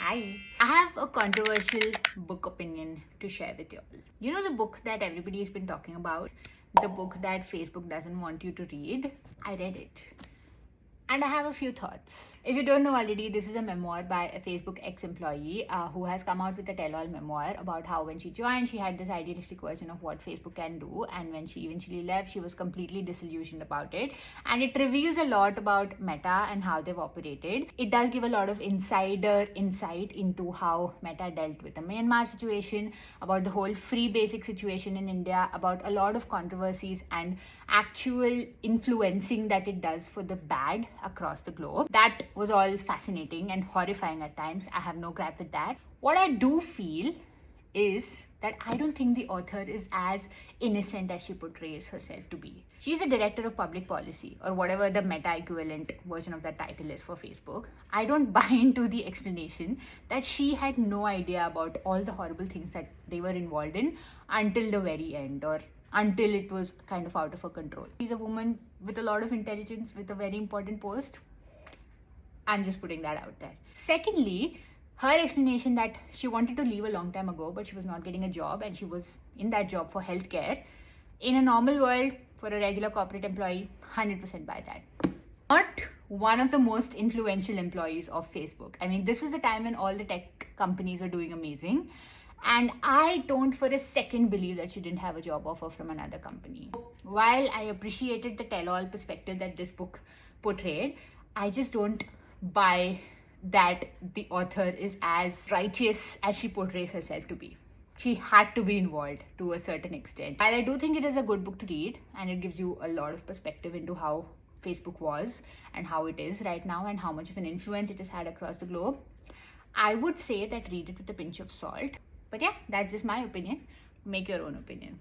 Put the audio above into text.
Hi. I have a controversial book opinion to share with you all. You know the book that everybody's been talking about? The book that Facebook doesn't want you to read? I read it. And I have a few thoughts. If you don't know already, this is a memoir by a Facebook ex-employee who has come out with a tell-all memoir about how when she joined, she had this idealistic version of what Facebook can do, and when she eventually left, she was completely disillusioned about it. And it reveals a lot about Meta and how they've operated. It does give a lot of insider insight into how Meta dealt with the Myanmar situation, about the whole free basic situation in India, about a lot of controversies and actual influencing that it does for the bad across the globe. That was all fascinating and horrifying at times. I have no gripe with that. What I do feel is that I don't think the author is as innocent as she portrays herself to be. She's the director of public policy, or whatever the meta equivalent version of that title is for Facebook. I don't buy into the explanation that she had no idea about all the horrible things that they were involved in until the very end, or until it was kind of out of her control. She's a woman with a lot of intelligence, with a very important post. I'm just putting that out there. Secondly, her explanation that she wanted to leave a long time ago, but she was not getting a job and she was in that job for healthcare. In a normal world, for a regular corporate employee, 100% buy that. Not one of the most influential employees of Facebook. I mean, this was the time when all the tech companies were doing amazing. And I don't for a second believe that she didn't have a job offer from another company. While I appreciated the tell-all perspective that this book portrayed, I just don't buy that the author is as righteous as she portrays herself to be. She had to be involved to a certain extent. While I do think it is a good book to read, and it gives you a lot of perspective into how Facebook was and how it is right now and how much of an influence it has had across the globe, I would say that read it with a pinch of salt. But yeah, that's just my opinion. Make your own opinion.